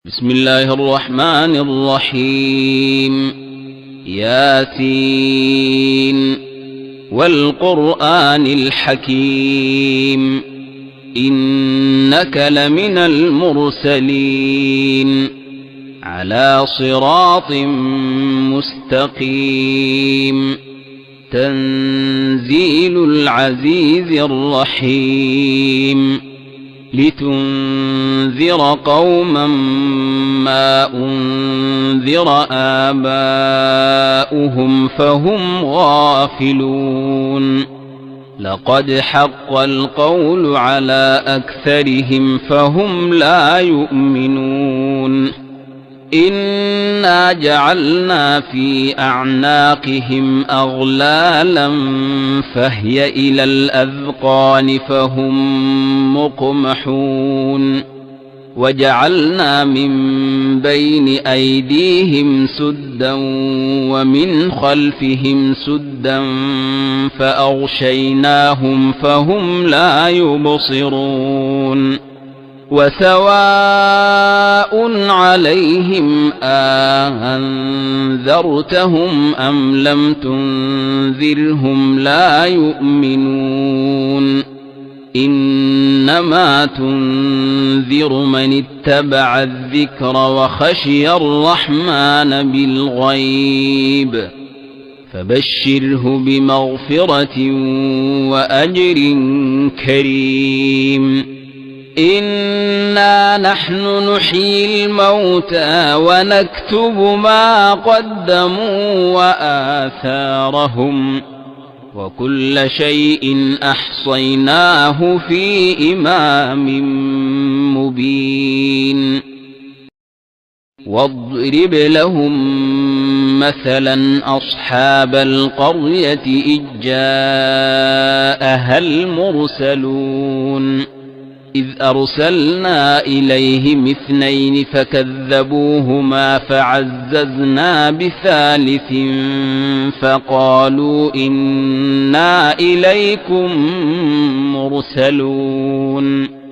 بسم الله الرحمن الرحيم. ياسين والقرآن الحكيم إنك لمن المرسلين على صراط مستقيم تنزيل العزيز الرحيم لتنذر قوما ما أنذر آباؤهم فهم غافلون لقد حق القول على أكثرهم فهم لا يؤمنون إنا جعلنا في أعناقهم أغلالا فهي إلى الأذقان فهم مقمحون وجعلنا من بين أيديهم سدا ومن خلفهم سدا فأغشيناهم فهم لا يبصرون وسواء عليهم أنذرتهم أم لم تنذرهم لا يؤمنون إنما تنذر من اتبع الذكر وخشي الرحمن بالغيب فبشره بمغفرة وأجر كريم إنا نحن نحيي الموتى ونكتب ما قدموا وآثارهم وكل شيء أحصيناه في إمام مبين واضرب لهم مثلا أصحاب القرية إذ جاءها المرسلون إذ أرسلنا إليهم اثنين فكذبوهما فعززنا بثالث فقالوا إنا إليكم مرسلون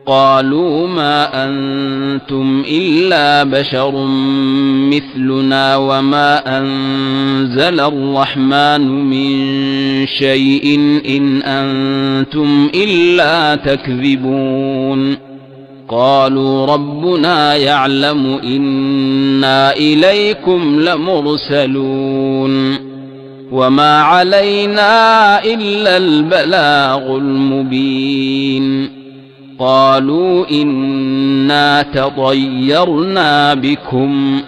قالوا ما أنتم إلا بشر مثلنا وما أنزل الرحمن من شيء إن أنتم إلا تكذبون قالوا ربنا يعلم إنا إليكم لمرسلون وما علينا إلا البلاغ المبين قالوا إنا تطيرنا بكم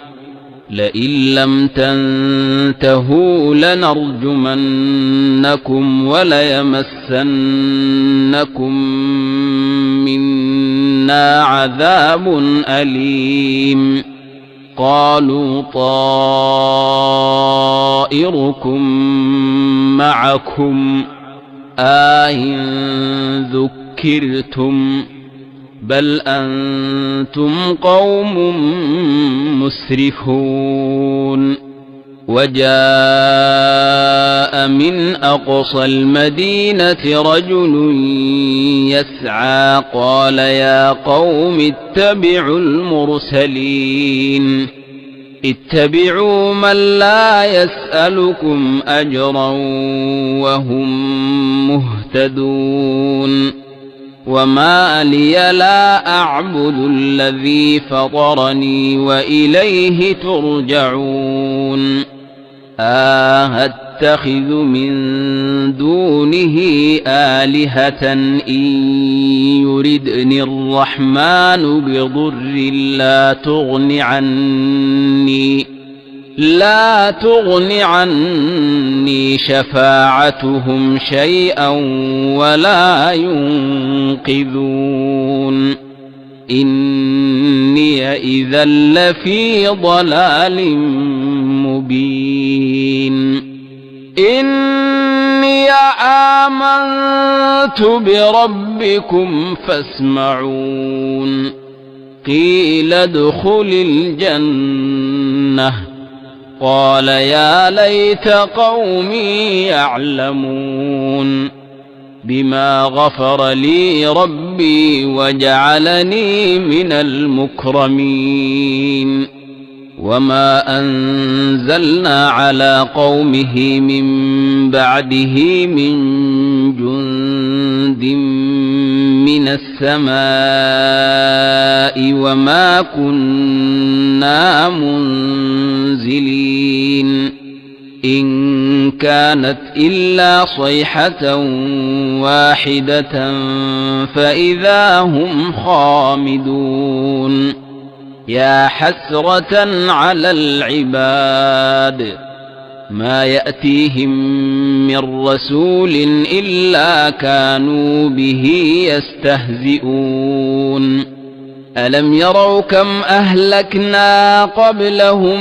لئن لم تنتهوا لنرجمنكم وليمسنكم منا عذاب أليم قالوا طائركم معكم أئن ذكرتم بل أنتم قوم مسرفون وجاء من أقصى المدينة رجل يسعى قال يا قوم اتبعوا المرسلين اتبعوا من لا يسألكم أجرا وهم مهتدون وما لي لا أعبد الذي فطرني وإليه ترجعون أتخذ من دونه آلهة إن يردني الرحمن بضر لا تغن عني شفاعتهم شيئا ولا ينقذون إني إذا لفي ضلال مبين إني آمنت بربكم فاسمعون قيل ادخل الجنة قال يا ليت قومي يعلمون بما غفر لي ربي وجعلني من المكرمين وما أنزلنا على قومه من بعده من جند من السماء وما كنا منزلين إن كانت إلا صيحة واحدة فإذا هم خامدون يا حسرة على العباد ما يأتيهم من رسول إلا كانوا به يستهزئون ألم يروا كم أهلكنا قبلهم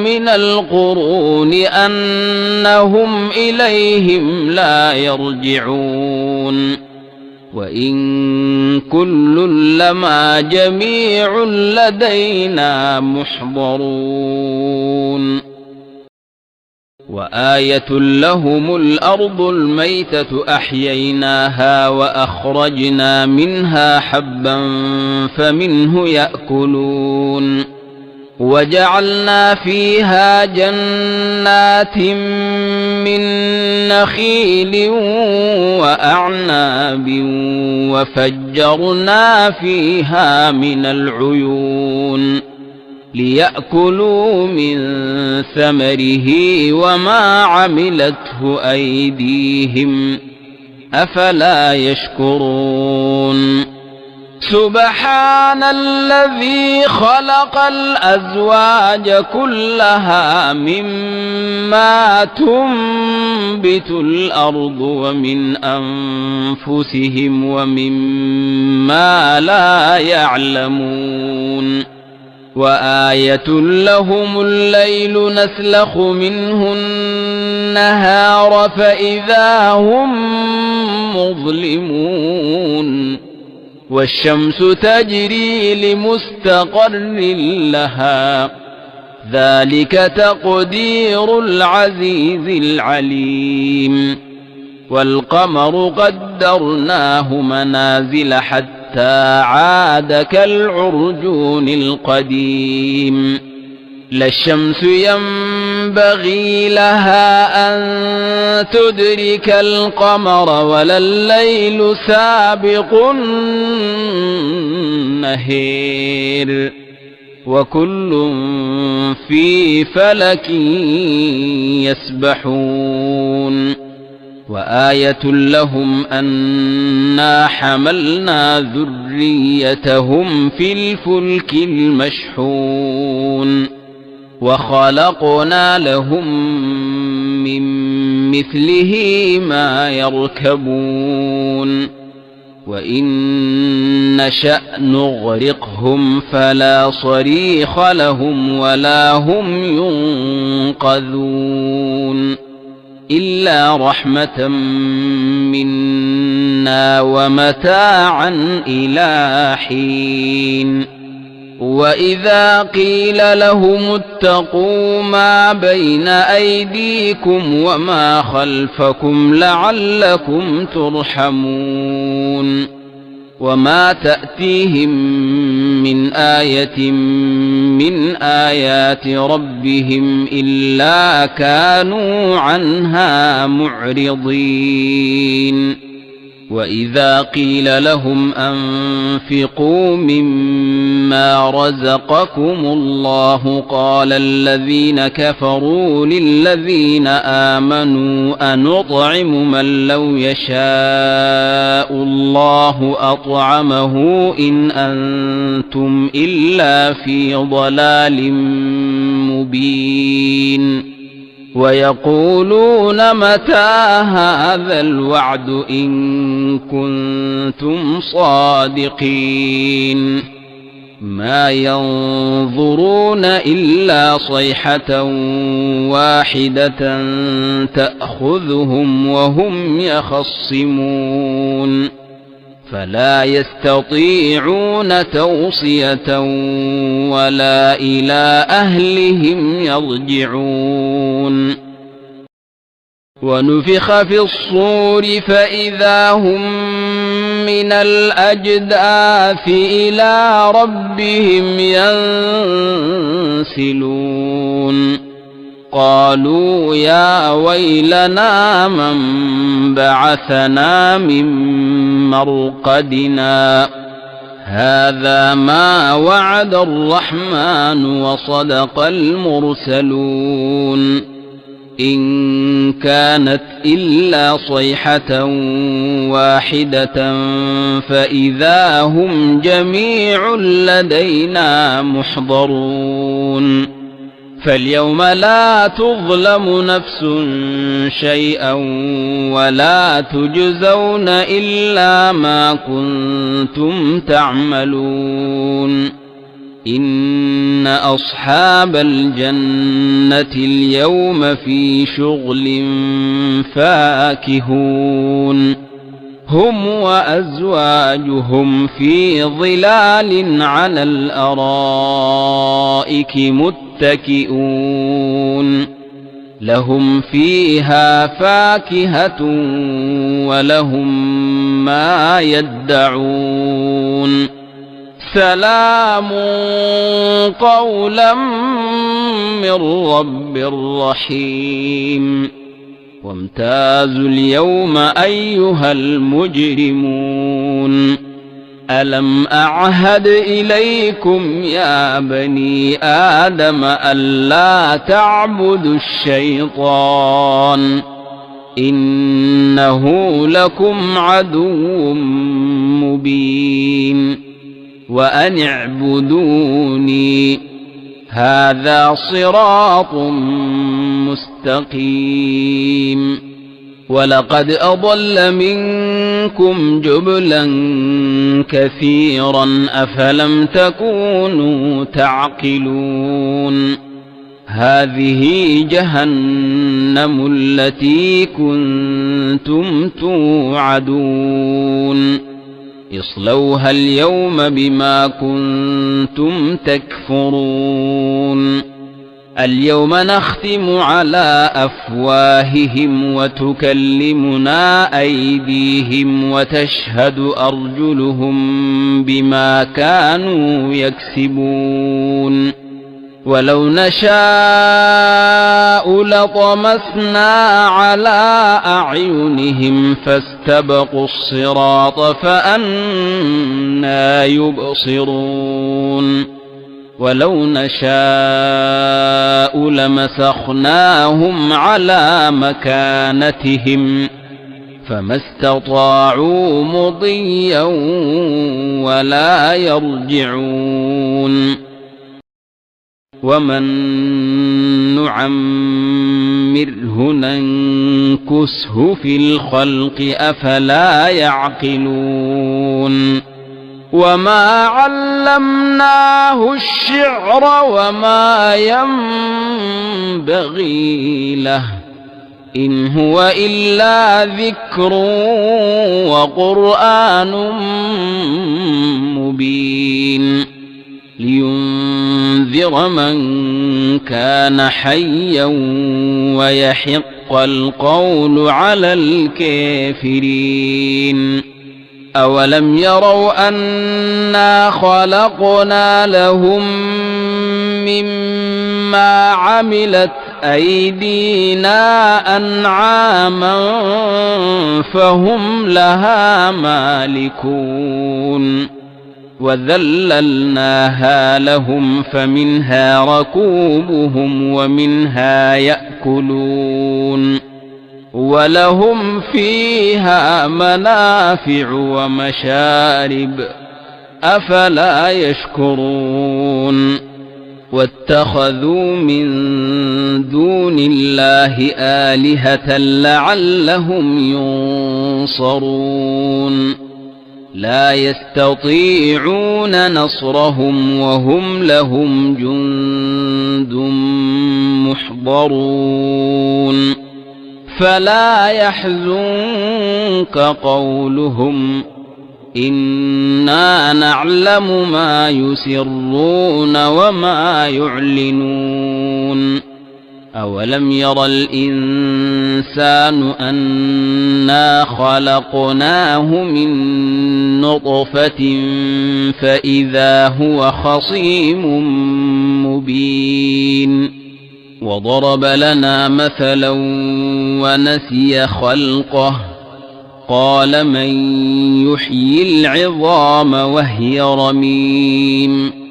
من القرون أنهم إليهم لا يرجعون وإن كل لما جميع لدينا محضرون وآية لهم الأرض الميتة أحييناها وأخرجنا منها حبا فمنه يأكلون وجعلنا فيها جنات من نخيل وأعناب وفجرنا فيها من العيون ليأكلوا من ثمره وما عملته أيديهم أفلا يشكرون سبحان الذي خلق الأزواج كلها مما تنبت الأرض ومن أنفسهم ومما لا يعلمون وآية لهم الليل نسلخ منه النهار فإذا هم مظلمون والشمس تجري لمستقر لها ذلك تقدير العزيز العليم والقمر قدرناه منازل حتى عاد كالعرجون القديم لا الشمس ينبغي لها أن تدرك القمر ولا الليل سابق النهار وكل في فلك يسبحون وآية لهم أنا حملنا ذريتهم في الفلك المشحون وخلقنا لهم من مثله ما يركبون وإن نشأ نغرقهم فلا صريخ لهم ولا هم ينقذون إلا رحمة منا ومتاعا إلى حين وإذا قيل لهم اتقوا ما بين أيديكم وما خلفكم لعلكم ترحمون وما تأتيهم من آية من آيات ربهم إلا كانوا عنها معرضين وإذا قيل لهم أنفقوا مما رزقكم الله قال الذين كفروا للذين آمنوا أنطعم من لو يشاء الله أطعمه إن أنتم إلا في ضلال مبين ويقولون متى هذا الوعد إن كنتم صادقين ما ينظرون إلا صيحة واحدة تأخذهم وهم يخصمون فلا يستطيعون توصية ولا إلى أهلهم يرجعون ونفخ في الصور فإذا هم من الأجداث إلى ربهم ينسلون قالوا يا ويلنا من بعثنا من مرقدنا هذا ما وعد الرحمن وصدق المرسلون إن كانت إلا صيحة واحدة فإذا هم جميع لدينا محضرون فاليوم لا تظلم نفس شيئا ولا تجزون إلا ما كنتم تعملون إن أصحاب الجنة اليوم في شغل فاكهون هم وأزواجهم في ظلال على الأرائك متكئون لهم فيها فاكهة ولهم ما يدعون سلام قولا من رب رحيم وامتازوا اليوم أيها المجرمون ألم أعهد إليكم يا بني آدم ألا تعبدوا الشيطان إنه لكم عدو مبين وأن اعبدوني هذا صراط مستقيم ولقد أضل منكم جبلا كثيرا أفلم تكونوا تعقلون هذه جهنم التي كنتم توعدون اصلوها اليوم بما كنتم تكفرون اليوم نختم على أفواههم وتكلمنا أيديهم وتشهد أرجلهم بما كانوا يكسبون ولو نشاء لطمسنا على أعينهم فاستبقوا الصراط فأنى يبصرون ولو نشاء لمسخناهم على مكانتهم فما استطاعوا مضيا ولا يرجعون ومن نعمره ننكسه في الخلق أفلا يعقلون وما علمناه الشعر وما ينبغي له إن هو إلا ذكر وقرآن مبين لينذر من كان حيا ويحق القول على الكافرين أولم يروا أنا خلقنا لهم مما عملت أيدينا أنعاما فهم لها مالكون وذللناها لهم فمنها ركوبهم ومنها يأكلون ولهم فيها منافع ومشارب أفلا يشكرون واتخذوا من دون الله آلهة لعلهم ينصرون لا يستطيعون نصرهم وهم لهم جند محضرون فلا يحزنك قولهم إنا نعلم ما يسرون وما يعلنون أولم ير الإنسان أنا خلقناه من نطفة فإذا هو خصيم مبين وضرب لنا مثلا ونسي خلقه قال من يحيي العظام وهي رميم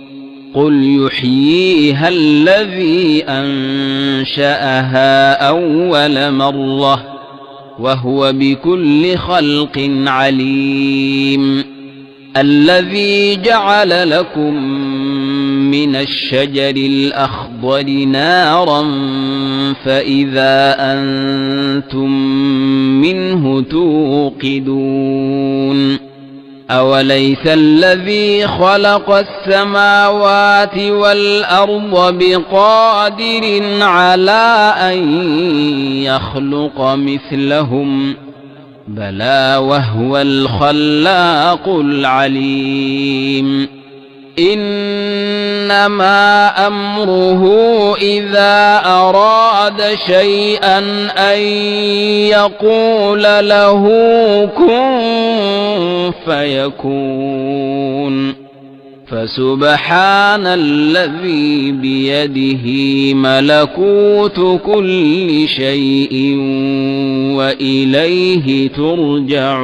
قل يحييها الذي أنشأها أول مرة وهو بكل خلق عليم الذي جعل لكم من الشجر الأخضر نارا فإذا أنتم منه توقدون أوليس الذي خلق السماوات والأرض بقادر على أن يخلق مثلهم بلى وهو الخلاق العليم إنما أمره إذا أراد شيئا أن يقول له كن فيكون فسبحان الذي بيده ملكوت كل شيء وإليه ترجعون